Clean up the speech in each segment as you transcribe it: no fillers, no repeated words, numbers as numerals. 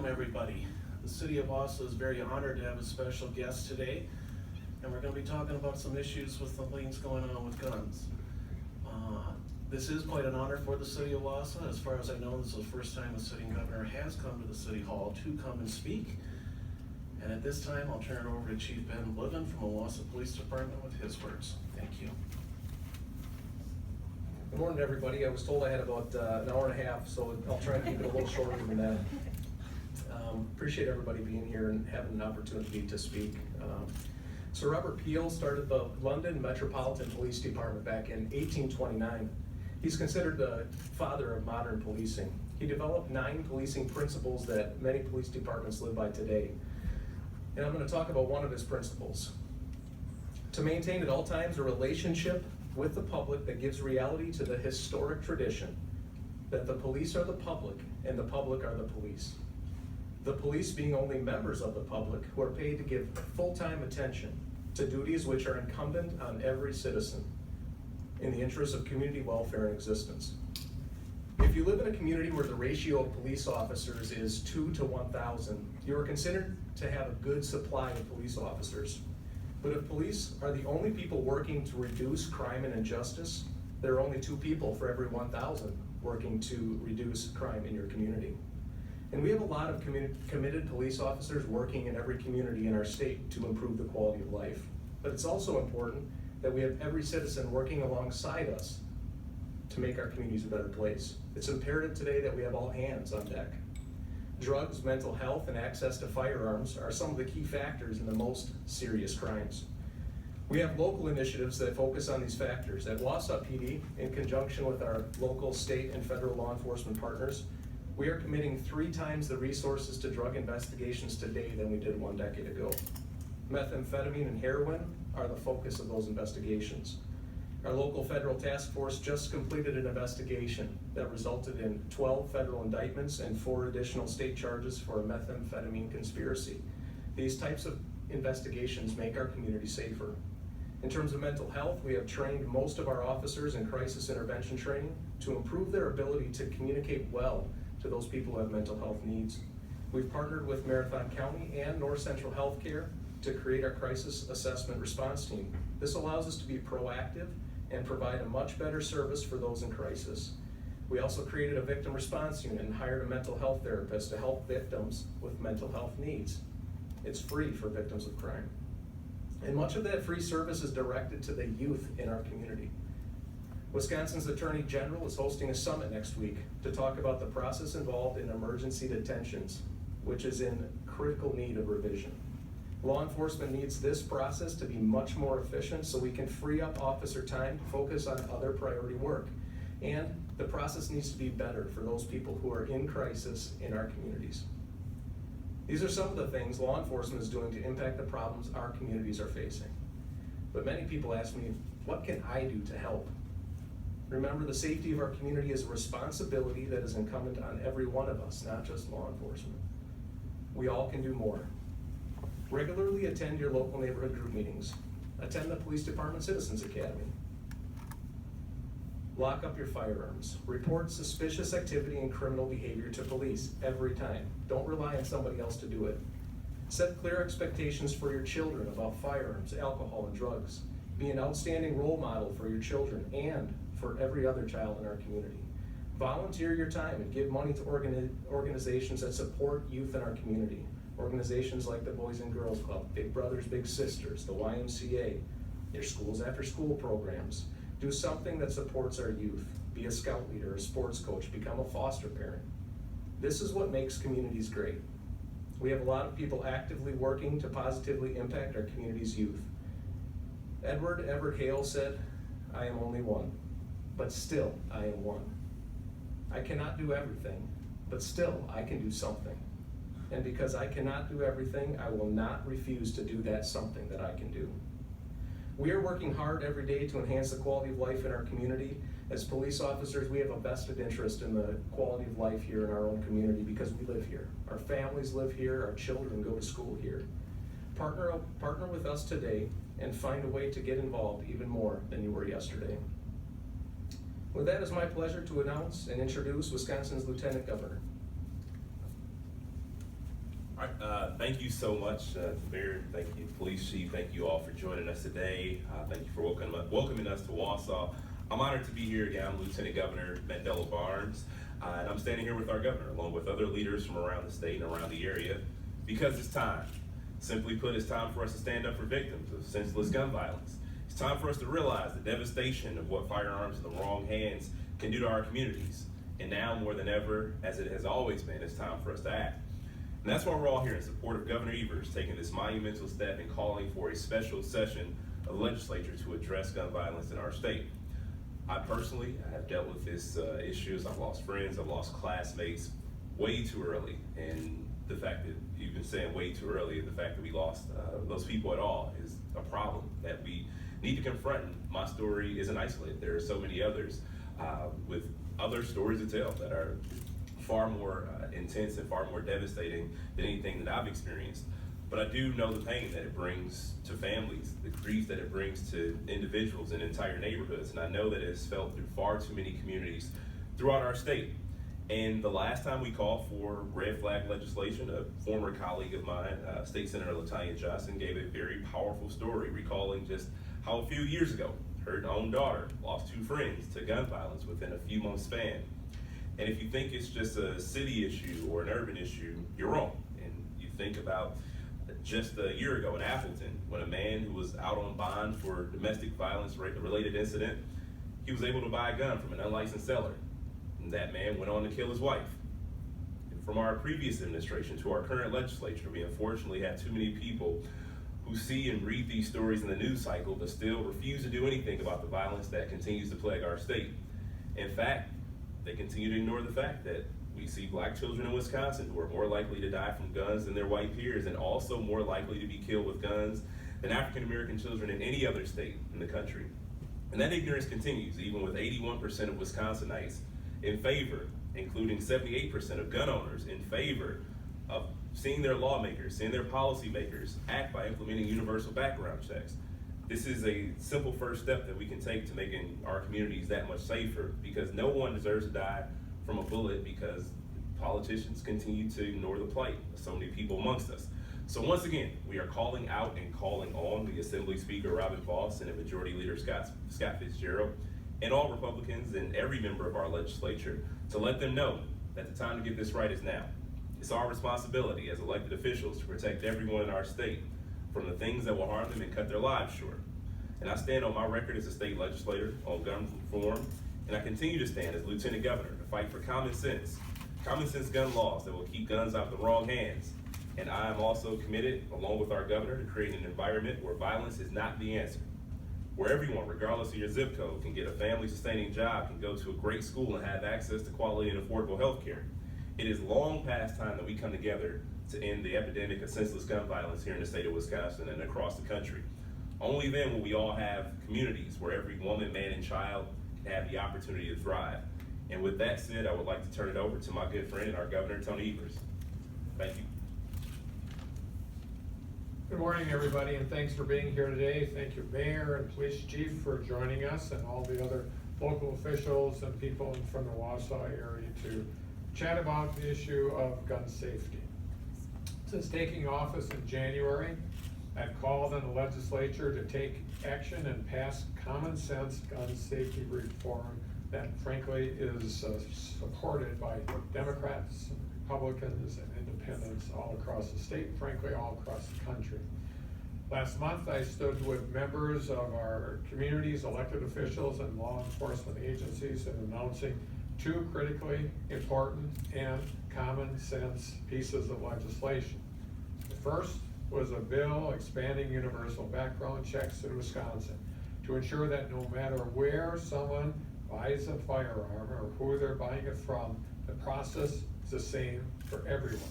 Welcome everybody. The City of Wausau is very honored to have a special guest today, and we're going to be talking about some issues with the things going on with guns. This is quite an honor for the City of Wausau. As far as I know, this is the first time the sitting governor has come to the City Hall to come and speak. And at this time, I'll turn it over to Chief Ben Bliven from the Wausau Police Department with his words. Thank you. Good morning, everybody. I was told I had about an hour and a half, so I'll try to keep it a little shorter than that. Appreciate everybody being here and having an opportunity to speak. Sir Robert Peel started the London Metropolitan Police Department back in 1829. He's considered the father of modern policing. He developed 9 policing principles that many police departments live by today. And I'm going to talk about one of his principles. To maintain at all times a relationship with the public that gives reality to the historic tradition that the police are the public and the public are the police. The police being only members of the public who are paid to give full-time attention to duties which are incumbent on every citizen in the interest of community welfare and existence. If you live in a community where the ratio of police officers is 2 to 1,000, you are considered to have a good supply of police officers. But if police are the only people working to reduce crime and injustice, there are only 2 people for every 1,000 working to reduce crime in your community. And we have a lot of committed police officers working in every community in our state to improve the quality of life. But it's also important that we have every citizen working alongside us to make our communities a better place. It's imperative today that we have all hands on deck. Drugs, mental health, and access to firearms are some of the key factors in the most serious crimes. We have local initiatives that focus on these factors. At Wausau PD, in conjunction with our local, state, and federal law enforcement partners, we are committing 3 times the resources to drug investigations today than we did 1 decade ago. Methamphetamine and heroin are the focus of those investigations. Our local federal task force just completed an investigation that resulted in 12 federal indictments and 4 additional state charges for a methamphetamine conspiracy. These types of investigations make our community safer. In terms of mental health, we have trained most of our officers in crisis intervention training to improve their ability to communicate well to those people who have mental health needs. We've partnered with Marathon County and North Central Healthcare to create our crisis assessment response team. This allows us to be proactive and provide a much better service for those in crisis. We also created a victim response unit and hired a mental health therapist to help victims with mental health needs. It's free for victims of crime. And much of that free service is directed to the youth in our community. Wisconsin's Attorney General is hosting a summit next week to talk about the process involved in emergency detentions, which is in critical need of revision. Law enforcement needs this process to be much more efficient so we can free up officer time to focus on other priority work. And the process needs to be better for those people who are in crisis in our communities. These are some of the things law enforcement is doing to impact the problems our communities are facing. But many people ask me, what can I do to help? Remember, the safety of our community is a responsibility that is incumbent on every one of us, not just law enforcement. We all can do more. Regularly attend your local neighborhood group meetings. Attend the Police Department Citizens Academy. Lock up your firearms. Report suspicious activity and criminal behavior to police every time. Don't rely on somebody else to do it. Set clear expectations for your children about firearms, alcohol, and drugs. Be an outstanding role model for your children and for every other child in our community. Volunteer your time and give money to organizations that support youth in our community. Organizations like the Boys and Girls Club, Big Brothers Big Sisters, the YMCA, your schools after school programs. Do something that supports our youth. Be a scout leader, a sports coach, become a foster parent. This is what makes communities great. We have a lot of people actively working to positively impact our community's youth. Edward Everett Hale said, "I am only one, but still I am one. I cannot do everything, but still I can do something. And because I cannot do everything, I will not refuse to do that something that I can do." We are working hard every day to enhance the quality of life in our community. As police officers, we have a vested interest in the quality of life here in our own community because we live here. Our families live here, our children go to school here. Partner with us today and find a way to get involved even more than you were yesterday. With that, it's my pleasure to announce and introduce Wisconsin's Lieutenant Governor. All right, thank you so much, Mayor. Thank you, Police Chief. Thank you all for joining us today. Thank you for welcoming us to Wausau. I'm honored to be here again. I'm Lieutenant Governor Mandela Barnes, and I'm standing here with our governor, along with other leaders from around the state and around the area, because it's time. Simply put, it's time for us to stand up for victims of senseless gun violence. It's time for us to realize the devastation of what firearms in the wrong hands can do to our communities. And now more than ever, as it has always been, it's time for us to act. And that's why we're all here in support of Governor Evers taking this monumental step and calling for a special session of the legislature to address gun violence in our state. I personally have dealt with this issues. I've lost friends, I've lost classmates way too early. And the fact that you've been saying way too early, the fact that we lost those people at all is a problem that we need to confront. My story isn't isolated. There are so many others with other stories to tell that are far more intense and far more devastating than anything that I've experienced. But I do know the pain that it brings to families, the grief that it brings to individuals and entire neighborhoods. And I know that it is felt through far too many communities throughout our state. And the last time we called for red flag legislation, a former colleague of mine, State Senator LaTanya Johnson, gave a very powerful story, recalling just how a few years ago, her own daughter lost 2 friends to gun violence within a few months span. And if you think it's just a city issue or an urban issue, you're wrong. And you think about just a year ago in Appleton, when a man who was out on bond for domestic violence related incident, he was able to buy a gun from an unlicensed seller. And that man went on to kill his wife. And from our previous administration to our current legislature, we unfortunately have too many people who see and read these stories in the news cycle, but still refuse to do anything about the violence that continues to plague our state. In fact, they continue to ignore the fact that we see Black children in Wisconsin who are more likely to die from guns than their white peers, and also more likely to be killed with guns than African American children in any other state in the country. And that ignorance continues, even with 81% of Wisconsinites in favor, including 78% of gun owners in favor of seeing their lawmakers, seeing their policymakers act by implementing universal background checks. This is a simple first step that we can take to making our communities that much safer, because no one deserves to die from a bullet because politicians continue to ignore the plight of so many people amongst us. So once again, we are calling out and calling on the Assembly Speaker Robin Vos and Majority Leader Scott Fitzgerald and all Republicans and every member of our legislature to let them know that the time to get this right is now. It's our responsibility as elected officials to protect everyone in our state from the things that will harm them and cut their lives short. And I stand on my record as a state legislator on gun reform, and I continue to stand as Lieutenant Governor to fight for common sense gun laws that will keep guns out of the wrong hands. And I am also committed, along with our governor, to creating an environment where violence is not the answer, where everyone, regardless of your zip code, can get a family-sustaining job, can go to a great school, and have access to quality and affordable health care. It is long past time that we come together to end the epidemic of senseless gun violence here in the state of Wisconsin and across the country. Only then will we all have communities where every woman, man, and child can have the opportunity to thrive. And with that said, I would like to turn it over to my good friend and our governor, Tony Evers. Thank you. Good morning, everybody, and thanks for being here today. Thank you, Mayor and Police Chief, for joining us, and all the other local officials and people from the Wausau area to chat about the issue of gun safety. Since taking office in January, I've called on the legislature to take action and pass common sense gun safety reform that frankly is supported by Democrats, Republicans, and independents all across the state, frankly all across the country. Last month, I stood with members of our communities, elected officials, and law enforcement agencies in announcing 2 critically important and common sense pieces of legislation. The first was a bill expanding universal background checks in Wisconsin to ensure that no matter where someone buys a firearm or who they're buying it from, the process is the same for everyone.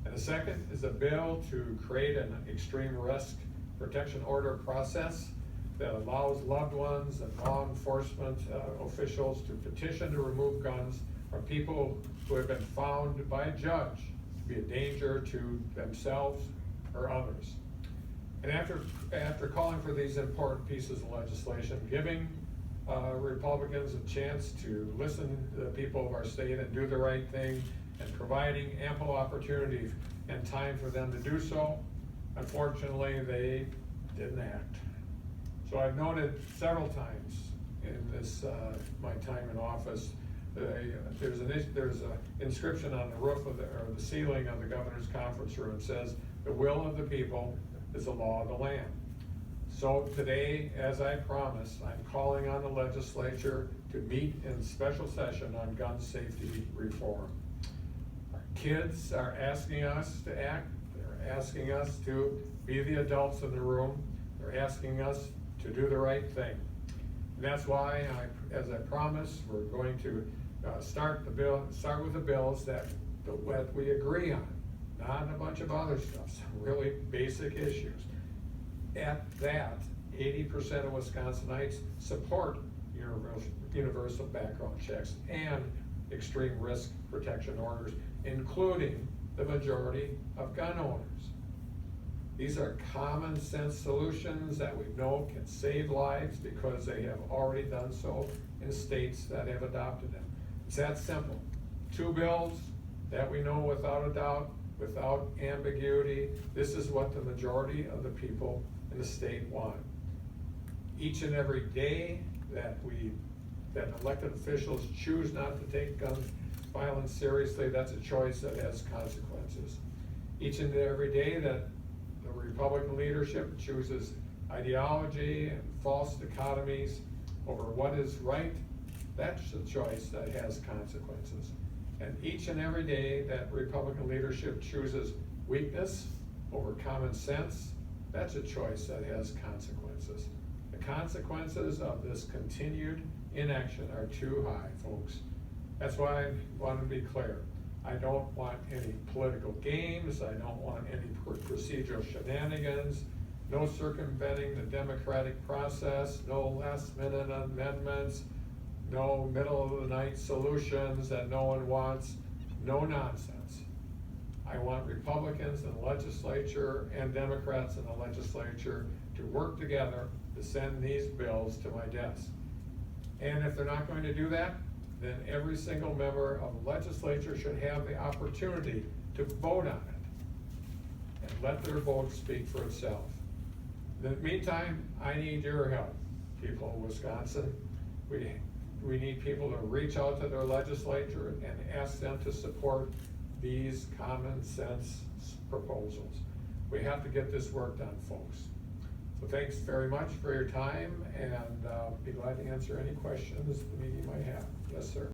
And the second is a bill to create an extreme risk protection order process that allows loved ones and law enforcement officials to petition to remove guns from people who have been found by a judge to be a danger to themselves or others. And after calling for these important pieces of legislation, giving Republicans a chance to listen to the people of our state and do the right thing, and providing ample opportunity and time for them to do so. Unfortunately, they didn't act. So I've noted several times in this, my time in office, there's an inscription on the roof of or the ceiling of the governor's conference room. It says, "The will of the people is the law of the land." So today, as I promised, I'm calling on the legislature to meet in special session on gun safety reform. Our kids are asking us to act. They're asking us to be the adults in the room. They're asking us to do the right thing. And that's why, as I promised, we're going to start with the bills that we agree on, not a bunch of other stuff, some really basic issues. At that, 80% of Wisconsinites support universal background checks and extreme risk protection orders, including the majority of gun owners. These are common sense solutions that we know can save lives because they have already done so in states that have adopted them. It's that simple. 2 bills that we know without a doubt, without ambiguity, this is what the majority of the people in the state want. Each and every day that elected officials choose not to take gun violence seriously, that's a choice that has consequences. Each and every day that the Republican leadership chooses ideology and false dichotomies over what is right, that's a choice that has consequences. And each and every day that Republican leadership chooses weakness over common sense, that's a choice that has consequences. The consequences of this continued inaction are too high, folks. That's why I want to be clear. I don't want any political games. I don't want any procedural shenanigans, no circumventing the democratic process, no last-minute amendments, no middle-of-the-night solutions that no one wants, no nonsense. I want Republicans in the legislature and Democrats in the legislature to work together to send these bills to my desk. And if they're not going to do that, then every single member of the legislature should have the opportunity to vote on it and let their vote speak for itself. In the meantime, I need your help, people of Wisconsin. We need people to reach out to their legislature and ask them to support these common sense proposals. We have to get this work done, folks. So thanks very much for your time, and be glad to answer any questions the meeting might have. Yes, sir.